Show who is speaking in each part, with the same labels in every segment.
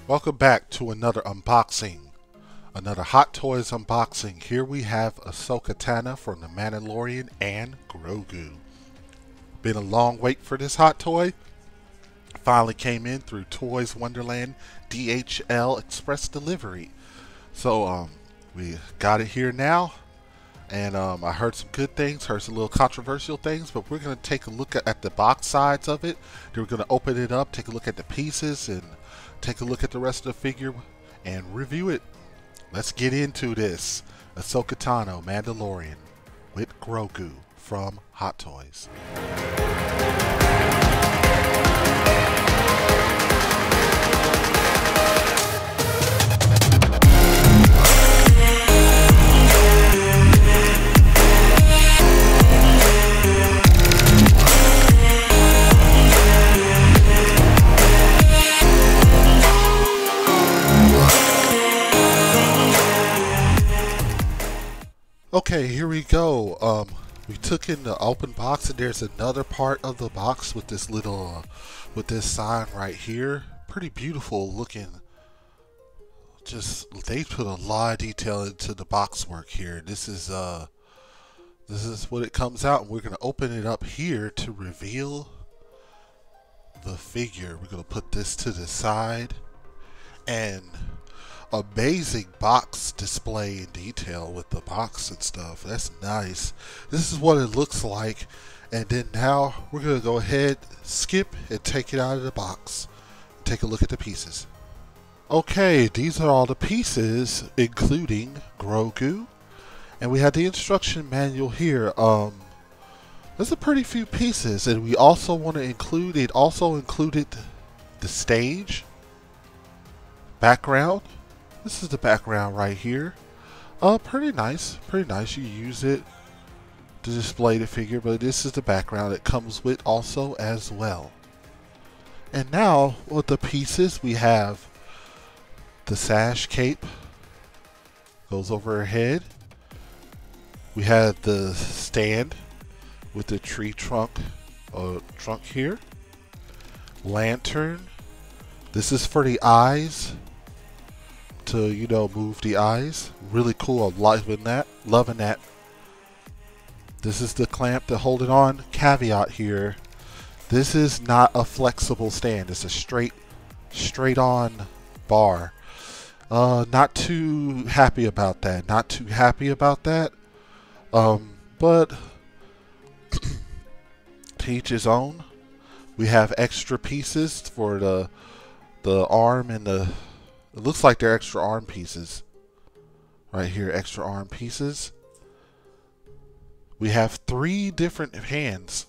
Speaker 1: Welcome back to another unboxing, another Hot Toys unboxing. Here we have Ahsoka Tano from the Mandalorian and Grogu. Been a long wait for this Hot Toy. Finally came in through Toys Wonderland DHL Express Delivery. So we got it here now. And I heard some good things, heard some little controversial things, but we're going to take a look at the box sides of it. Then we're going to open it up, take a look at the pieces, and take a look at the rest of the figure and review it. Let's get into this. Ahsoka Tano Mandalorian with Grogu from Hot Toys. Okay, here we go. We took in the open box, and there's another part of the box with this little, with this sign right here. Pretty beautiful looking. Just they put a lot of detail into the box work here. This is what it comes out, and we're gonna open it up here to reveal the figure. We're gonna put this to the side, and amazing box display and detail with the box and stuff. That's nice. This is what it looks like. And then now we're going to go ahead, skip, and take it out of the box. Take a look at the pieces. Okay, these are all the pieces, including Grogu. And we have the instruction manual here. There's a pretty few pieces, and we also want to include, it also included the stage, background. This is the background right here. Pretty nice. Pretty nice. You use it to display the figure, but this is the background it comes with also as well. And now with the pieces, we have the sash cape. Goes over her head. We have the stand with the tree trunk here. Lantern. This is for the eyes, to, you know, move the eyes. Really cool. I'm loving that. This is the clamp to hold it on. Caveat here, this is not a flexible stand. It's a straight on bar. Not too happy about that. But to each his own. We have extra pieces for the arm and the, it looks like they're extra arm pieces. Right here, extra arm pieces. We have 3 different hands.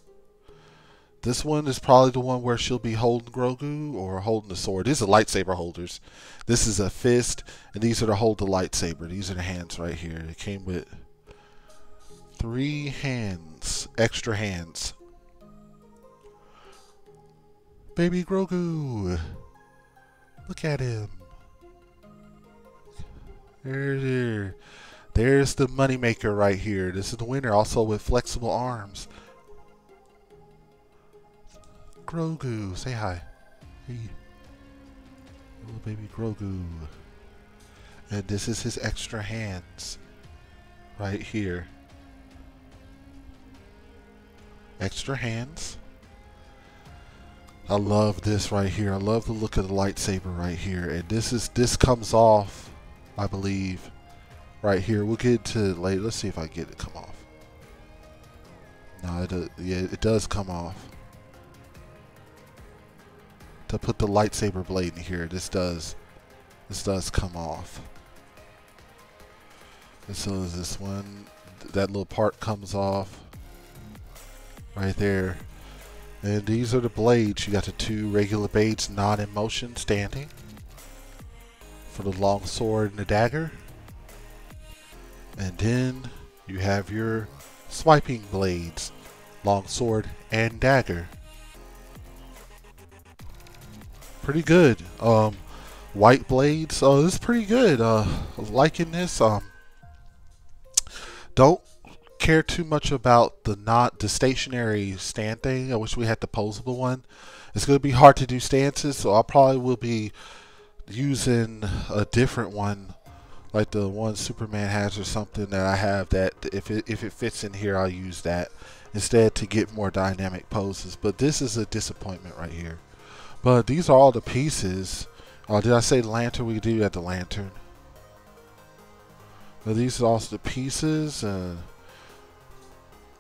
Speaker 1: This one is probably the one where she'll be holding Grogu or holding the sword. These are lightsaber holders. This is a fist, and these are to hold the lightsaber. These are the hands right here. It came with 3 hands, extra hands. Baby Grogu. Look at him. There's the moneymaker right here. This is the winner, also with flexible arms. Grogu, say hi. Hey. Little baby Grogu. And this is his extra hands. Right here. Extra hands. I love this right here. I love the look of the lightsaber right here. And this comes off, I believe, right here. We'll get to it later. Let's see if I get it come off. No, it does come off. To put the lightsaber blade in here, this does come off. And so is this one. That little part comes off right there. And these are the blades. You got the 2 regular blades, not in motion, standing. For the long sword and the dagger. And then you have your swiping blades, long sword and dagger. Pretty good. White blades. Oh, this is pretty good. Liking this. Don't care too much about the stationary stand thing. I wish we had the posable one. It's going to be hard to do stances, so I probably will be using a different one, like the one Superman has or something that I have, that if it fits in here, I'll use that instead to get more dynamic poses. But this is a disappointment right here. But these are all the pieces. Did I say lantern? We do have the lantern. But these are also the pieces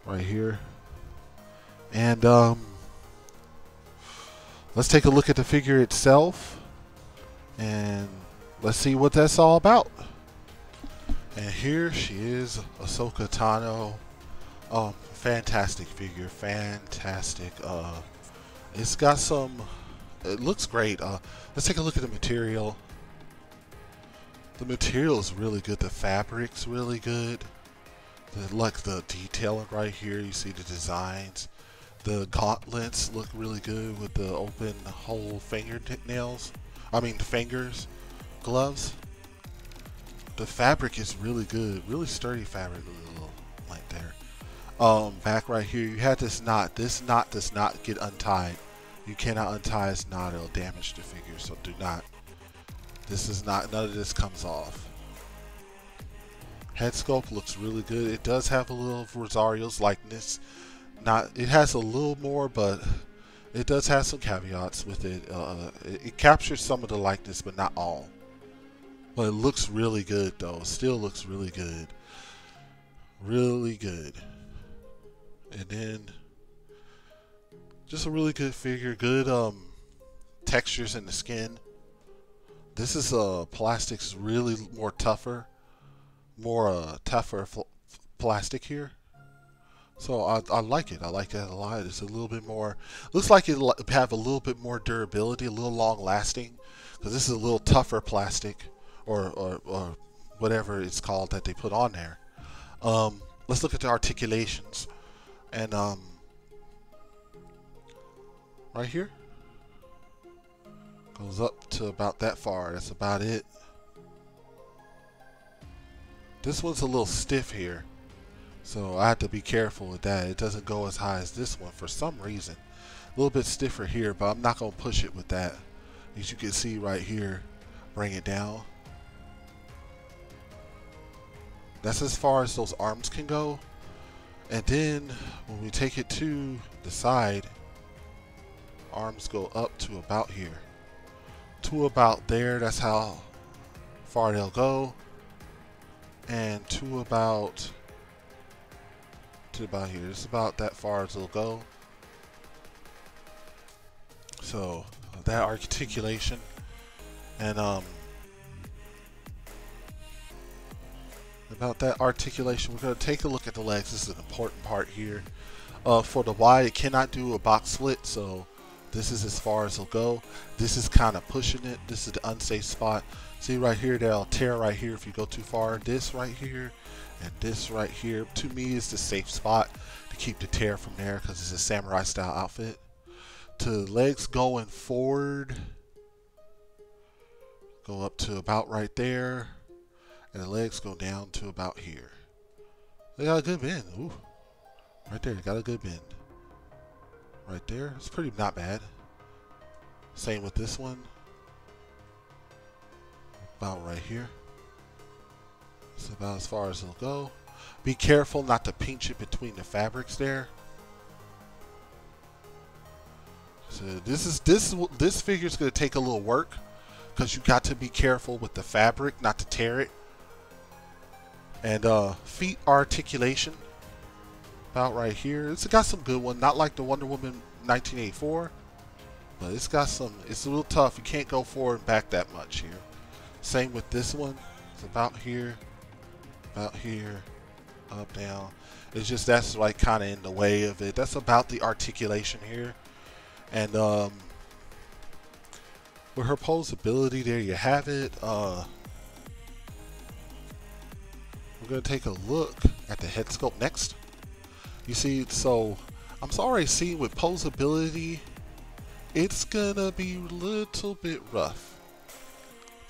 Speaker 1: right here. And let's take a look at the figure itself, and let's see what that's all about. And here she is, Ahsoka Tano. Fantastic figure, fantastic. It's got some. It looks great. Let's take a look at the material. The material is really good. The fabric's really good. Like the detailing right here. You see the designs. The gauntlets look really good with the open hole fingernails. I mean fingers, gloves. The fabric is really good, really sturdy fabric. Like there. Back right here, you have this knot. This knot does not get untied. You cannot untie this knot; it'll damage the figure. So do not. This is not. None of this comes off. Head sculpt looks really good. It does have a little of Rosario's likeness. It has a little more, but it does have some caveats with it. It captures some of the likeness, but not all. But it looks really good, though. Still looks really good. Really good. And then just a really good figure. Good textures in the skin. This is plastic's really more tougher. More tougher plastic here. So I like it. I like that a lot. It's a little bit more. Looks like it'll have a little bit more durability, a little long lasting, because this is a little tougher plastic, or whatever it's called that they put on there. Let's look at the articulations, and right here goes up to about that far. That's about it. This one's a little stiff here. So I have to be careful with that. It doesn't go as high as this one for some reason. A little bit stiffer here, but I'm not going to push it with that. As you can see right here, bring it down. That's as far as those arms can go. And then when we take it to the side, arms go up to about here. To about there, that's how far they'll go. And to about here. It's about that far as it'll go. So that articulation, and about that articulation, we're going to take a look at the legs. This is an important part here. For the Y, it cannot do a box split, so this is as far as it'll go. This is kind of pushing it. This is the unsafe spot. See right here, that'll tear right here if you go too far. This right here and this right here, to me, is the safe spot to keep the tear from there, because it's a samurai style outfit. To legs going forward, go up to about right there, and the legs go down to about here. They got a good bend. Ooh, right there, got a good bend. Right there, it's pretty not bad. Same with this one. About right here. It's about as far as it'll go. Be careful not to pinch it between the fabrics there. So this figure is going to take a little work, because you got to be careful with the fabric not to tear it. And feet articulation, about right here. It's got some good one, not like the Wonder Woman 1984, but it's got some. It's a little tough. You can't go forward and back that much here. Same with this one. It's about here, up, down. It's just that's like kind of in the way of it. That's about the articulation here. And with her posability, there you have it. We're going to take a look at the head sculpt next. You see, so I'm already seeing with posability, it's going to be a little bit rough.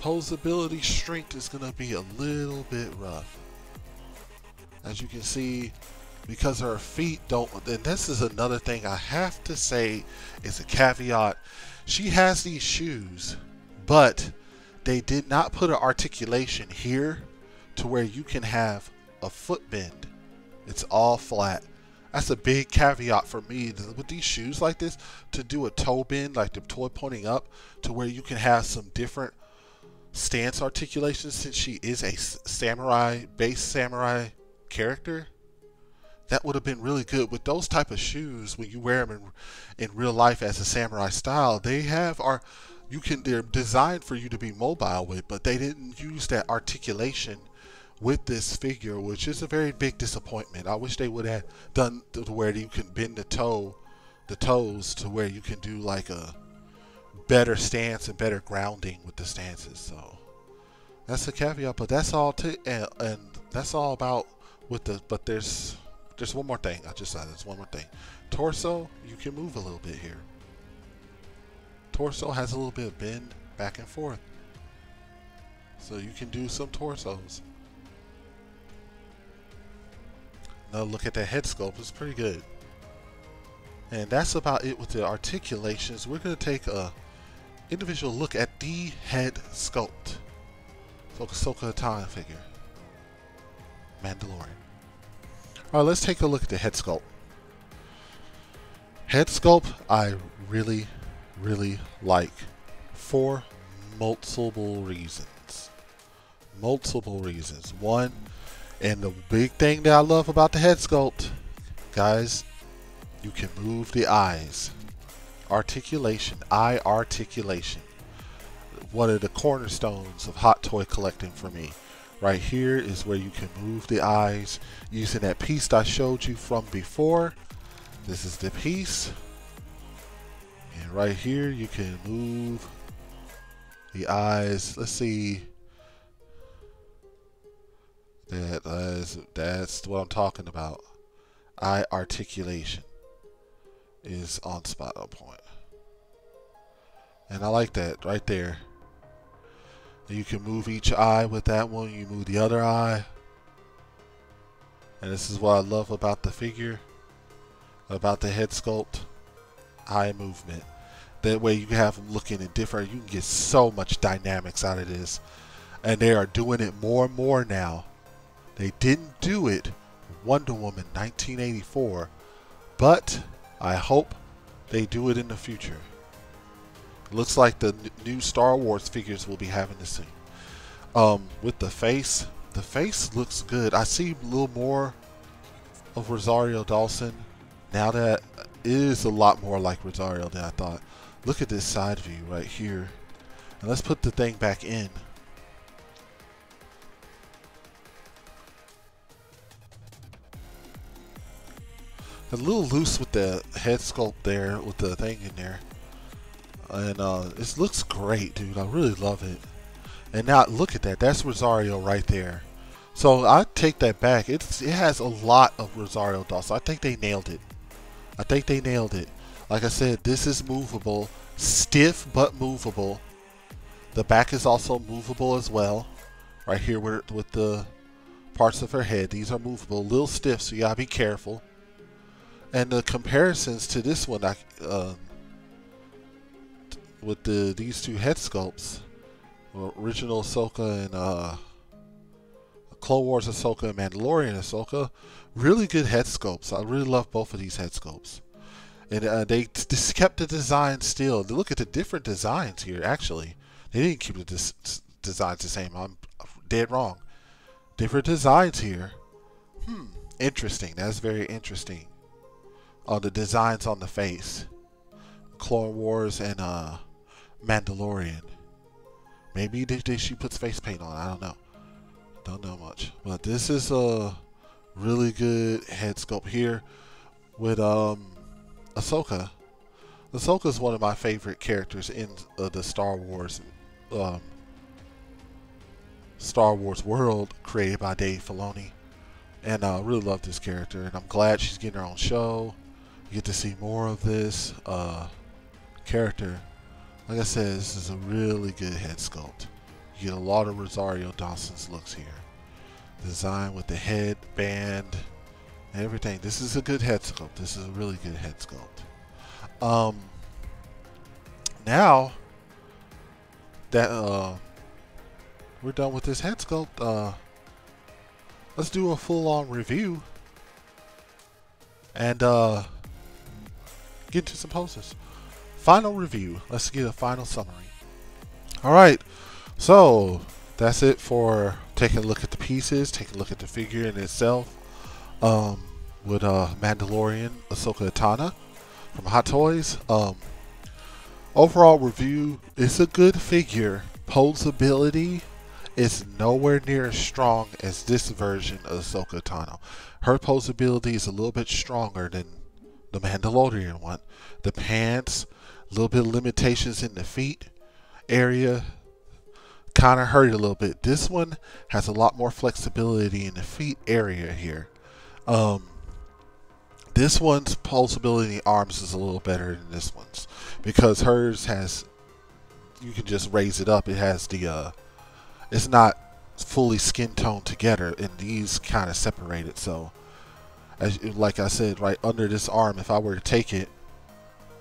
Speaker 1: Posability strength is going to be a little bit rough. As you can see, because her feet don't, and this is another thing I have to say is a caveat. She has these shoes, but they did not put an articulation here to where you can have a foot bend. It's all flat. That's a big caveat for me with these shoes like this, to do a toe bend, like the toe pointing up, to where you can have some different stance articulations, since she is a samurai, base samurai character. That would have been really good with those type of shoes. When you wear them in real life as a samurai style, they're designed for you to be mobile with, but they didn't use that articulation with this figure, which is a very big disappointment. I wish they would have done to where you can bend the toes to where you can do like a better stance and better grounding with the stances. So that's a caveat, but that's all and that's all about with the. But there's one more thing. I just said there's one more thing. Torso, you can move a little bit here. Torso has a little bit of bend back and forth, so you can do some torsos. Now look at that head sculpt, it's pretty good. And that's about it with the articulations. We're going to take a individual look at the head sculpt. So Ahsoka Tano figure. Mandalorian. Alright, let's take a look at the head sculpt. Head sculpt I really, really like for multiple reasons. Multiple reasons. One, and the big thing that I love about the head sculpt, guys, you can move the eyes. Articulation, eye articulation. One of the cornerstones of hot toy collecting for me. Right here is where you can move the eyes using that piece that I showed you from before. This is the piece. And right here you can move the eyes. Let's see. That's what I'm talking about. Eye articulation is on spot, on point. And I like that right there. You can move each eye with that one. You move the other eye. And this is what I love about the figure, about the head sculpt. Eye movement. That way you can have them looking at different. You can get so much dynamics out of this. And they are doing it more and more now. They didn't do it Wonder Woman 1984, but I hope they do it in the future. It looks like the new Star Wars figures will be having this thing. With the face looks good. I see a little more of Rosario Dawson now. That is a lot more like Rosario than I thought. Look at this side view right here. And let's put the thing back in. A little loose with the head sculpt there, with the thing in there. And it looks great, dude. I really love it. And now look at that. That's Rosario right there. So I take that back. It has a lot of Rosario Dawson. I think they nailed it. I think they nailed it. Like I said, this is movable. Stiff but movable. The back is also movable as well. Right here with the parts of her head. These are movable. A little stiff, so you gotta be careful. And the comparisons to this one, with these two head sculpts, original Ahsoka and Clone Wars Ahsoka and Mandalorian Ahsoka, really good head sculpts. I really love both of these head sculpts. And they just kept the design still. Look at the different designs here, actually. They didn't keep the designs the same. I'm dead wrong. Different designs here. Interesting. That's very interesting. The designs on the face. Clone Wars and Mandalorian. Maybe she puts face paint on. I don't know. Don't know much. But this is a really good head sculpt here with Ahsoka. Ahsoka is one of my favorite characters in the Star Wars world created by Dave Filoni. And I really love this character. And I'm glad she's getting her own show. You get to see more of this character. Like I said, this is a really good head sculpt. You get a lot of Rosario Dawson's looks here. Design with the head band and everything. This is a good head sculpt. This is a really good head sculpt. Now that we're done with this head sculpt. Let's do a full-on review and get into some poses. Final review. Let's get a final summary. All right, so that's it for taking a look at the pieces, taking a look at the figure in itself. With Mandalorian Ahsoka Tano from Hot Toys. Overall review, it's a good figure. Posability is nowhere near as strong as this version of Ahsoka Tano. Her posability is a little bit stronger than the Mandalorian one. The pants, a little bit of limitations in the feet area, kind of hurt a little bit. This one has a lot more flexibility in the feet area here. This one's posability in the arms is a little better than this one's because hers has, you can just raise it up. It has the, it's not fully skin toned together, and these kind of separated. So, like I said, right under this arm, if I were to take it,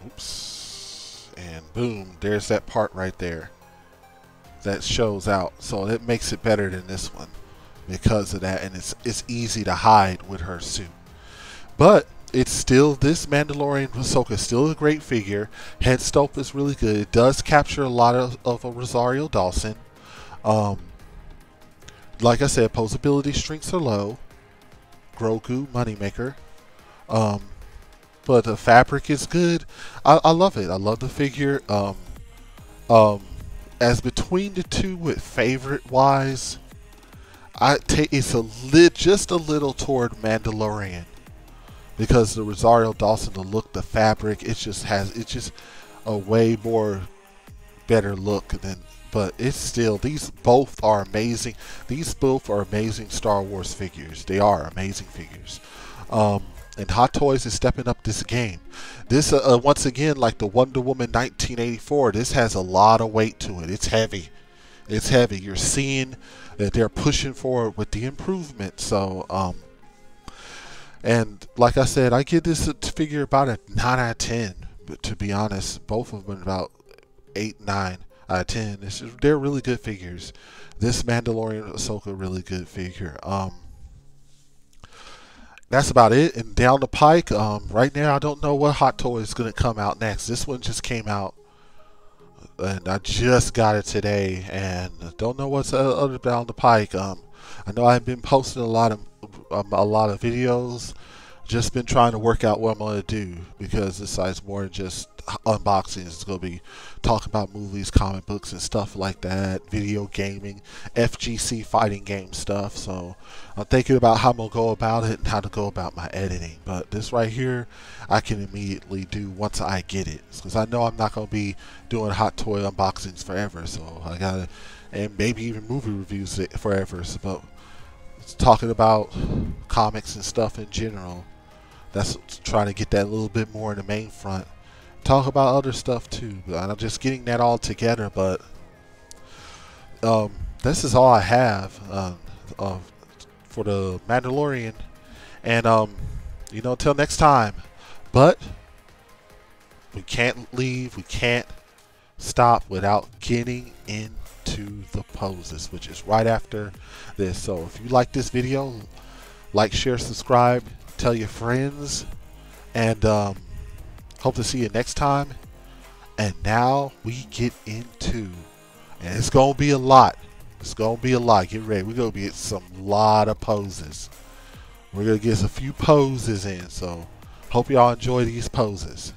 Speaker 1: oops, and boom, there's that part right there that shows out. So it makes it better than this one because of that, and it's easy to hide with her suit. But it's still, this Mandalorian Ahsoka is still a great figure. Head sculpt is really good. It does capture a lot of a Rosario Dawson. Like I said, posability strengths are low. Grogu, moneymaker. But the fabric is good. I love it. I love the figure. As between the two with favorite wise, I take it's just a little toward Mandalorian. Because the Rosario Dawson, the look, the fabric, it's just a way more better look than, but it's still, these both are amazing. These both are amazing Star Wars figures. They are amazing figures. And Hot Toys is stepping up this game. This, once again, like the Wonder Woman 1984, this has a lot of weight to it. It's heavy. It's heavy. You're seeing that they're pushing forward with the improvement. So, and like I said, I give this figure about a 9 out of 10. But to be honest, both of them about 8, 9 out of 10. They're really good figures. This Mandalorian Ahsoka, really good figure. That's about it. And down the pike, right now I don't know what Hot Toy is going to come out next. This one just came out, and I just got it today, and don't know what's other down the pike. I know I've been posting a lot of videos. Just been trying to work out what I'm going to do, because this site's more than just unboxings. It's going to be talking about movies, comic books, and stuff like that, video gaming, FGC fighting game stuff. So I'm thinking about how I'm going to go about it and how to go about my editing. But this right here, I can immediately do once I get it, because I know I'm not going to be doing Hot Toy unboxings forever. So I got to, and maybe even movie reviews forever. So, but talking about comics and stuff in general, that's trying to get that a little bit more in the main front. Talk about other stuff too, but I'm just getting that all together. But this is all I have for the Mandalorian, and you know, until next time. But we can't leave, we can't stop without getting into the poses, which is right after this. So if you like this video, like, share, subscribe, tell your friends, and hope to see you next time. And now we get into, and it's gonna be a lot. It's gonna be a lot. Get ready. We're gonna get some lot of poses. We're gonna get a few poses in. So hope y'all enjoy these poses.